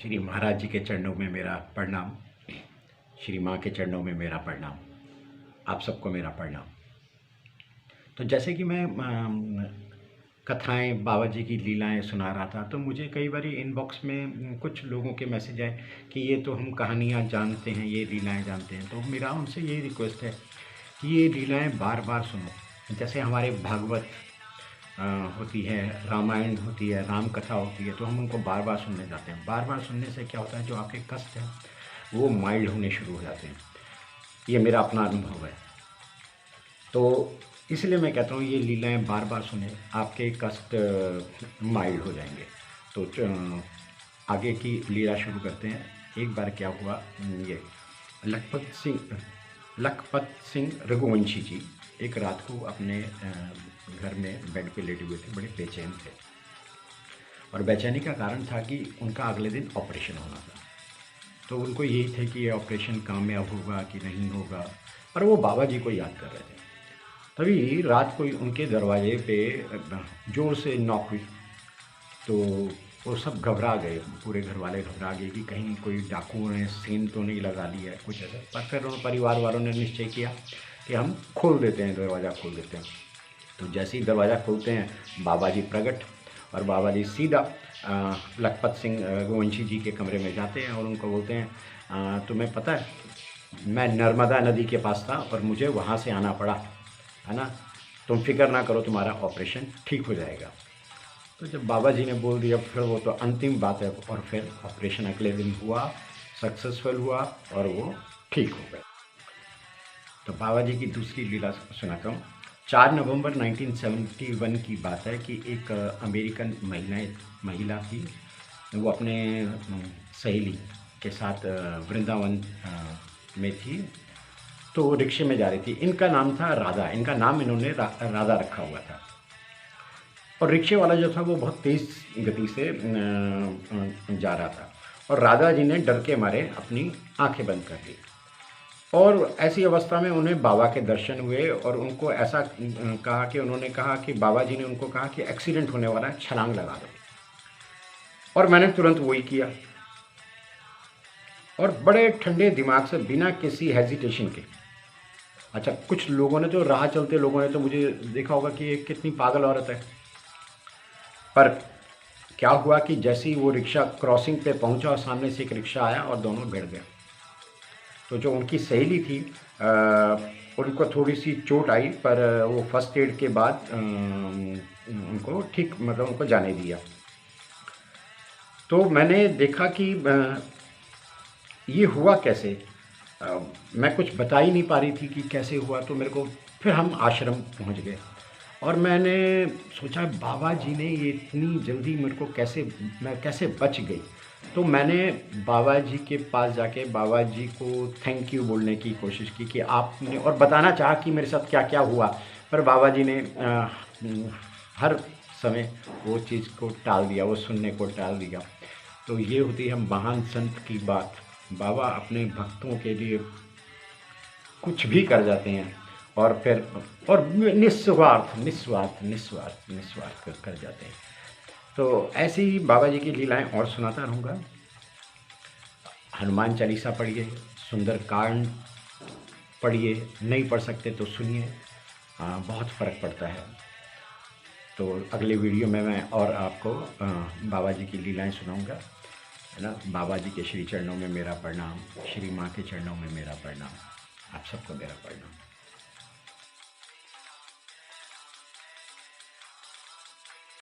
श्री महाराज जी के चरणों में मेरा प्रणाम, श्री माँ के चरणों में मेरा प्रणाम, आप सबको मेरा प्रणाम। तो जैसे कि मैं कथाएं, बाबा जी की लीलाएं सुना रहा था, तो मुझे कई बार इनबॉक्स में कुछ लोगों के मैसेज आए कि ये तो हम कहानियाँ जानते हैं, ये लीलाएं जानते हैं। तो मेरा उनसे यही रिक्वेस्ट है कि ये लीलाएं बार बार सुनो। जैसे हमारे भागवत होती है, रामायण होती है, राम कथा होती है, तो हम उनको बार बार सुनने जाते हैं। बार बार सुनने से क्या होता है, जो आपके कष्ट हैं वो माइल्ड होने शुरू हो जाते हैं। ये मेरा अपना अनुभव है। तो इसलिए मैं कहता हूँ ये लीलाएं बार बार सुने, आपके कष्ट माइल्ड हो जाएंगे। तो आगे की लीला शुरू करते हैं। एक बार क्या हुआ, ये लखपत सिंह रघुवंशी जी एक रात को अपने घर में बेड पे लेटे हुए थे, बड़े बेचैन थे। और बेचैनी का कारण था कि उनका अगले दिन ऑपरेशन होना था। तो उनको यही थे कि ये ऑपरेशन कामयाब होगा कि नहीं होगा, पर वो बाबा जी को याद कर रहे थे। तभी रात को उनके दरवाजे पे ज़ोर से नॉक हुई। तो वो सब घबरा गए, पूरे घर वाले घबरा गए कि कहीं कोई डाकुओं ने सीन तो नहीं लगा लिया है, कुछ ऐसा। पर फिर परिवार वालों ने निश्चय किया कि हम खोल देते हैं, दरवाज़ा खोल देते हैं। तो जैसे ही दरवाज़ा खोलते हैं, बाबा जी प्रकट, और बाबा जी सीधा लखपत सिंह रघुवंशी जी के कमरे में जाते हैं और उनको बोलते हैं, तुम्हें पता है मैं नर्मदा नदी के पास था और मुझे वहाँ से आना पड़ा, है ना, तुम फिक्र ना करो, तुम्हारा ऑपरेशन ठीक हो जाएगा। तो जब बाबा जी ने बोल दिया, फिर वो तो अंतिम बात है। और फिर ऑपरेशन अगले दिन हुआ, सक्सेसफुल हुआ और वो ठीक हो गए। तो बाबा जी की दूसरी लीला सुनाता हूँ। 4 नवंबर 1971 की बात है कि एक अमेरिकन महिला थी। वो अपने सहेली के साथ वृंदावन में थी। तो वो रिक्शे में जा रही थी। इनका नाम था राधा, इनका नाम इन्होंने राधा रखा हुआ था। और रिक्शे वाला जो था वो बहुत तेज़ गति से जा रहा था, और राधा जी ने डर के मारे अपनी आंखें बंद कर ली। और ऐसी अवस्था में उन्हें बाबा के दर्शन हुए और उनको ऐसा कहा कि उन्होंने कहा कि बाबा जी ने उनको कहा कि एक्सीडेंट होने वाला है, छलांग लगा दो। और मैंने तुरंत वही किया, और बड़े ठंडे दिमाग से, बिना किसी हेजिटेशन के। अच्छा, कुछ लोगों ने तो, राह चलते लोगों ने तो मुझे देखा होगा कि ये कितनी पागल औरत है। पर क्या हुआ कि जैसे ही वो रिक्शा क्रॉसिंग पे पहुंचा और सामने से एक रिक्शा आया और दोनों भिड़ गए। तो जो उनकी सहेली थी, उनको थोड़ी सी चोट आई, पर वो फर्स्ट एड के बाद उनको ठीक, मतलब उनको जाने दिया। तो मैंने देखा कि ये हुआ कैसे। मैं कुछ बता ही नहीं पा रही थी कि कैसे हुआ। तो मेरे को, फिर हम आश्रम पहुंच गए और मैंने सोचा बाबा जी ने ये इतनी जल्दी मेरे को मैं कैसे बच गई। तो मैंने बाबा जी के पास जाके बाबा जी को थैंक यू बोलने की कोशिश की कि आपने, और बताना चाहा कि मेरे साथ क्या क्या हुआ। पर बाबा जी ने हर समय वो चीज़ को टाल दिया, वो सुनने को टाल दिया। तो ये होती है महान संत की बात। बाबा अपने भक्तों के लिए कुछ भी कर जाते हैं, और फिर निस्वार्थ निस्वार्थ निस्वार्थ निस्वार्थ कर जाते हैं। तो ऐसी ही बाबा जी की लीलाएं और सुनाता रहूँगा। हनुमान चालीसा पढ़िए, सुंदरकांड पढ़िए, नहीं पढ़ सकते तो सुनिए, बहुत फ़र्क पड़ता है। तो अगले वीडियो में मैं और आपको बाबा जी की लीलाएं सुनाऊंगा, है ना। बाबा जी के श्री चरणों में मेरा प्रणाम, श्री माँ के चरणों में मेरा प्रणाम, आप सबको मेरा प्रणाम।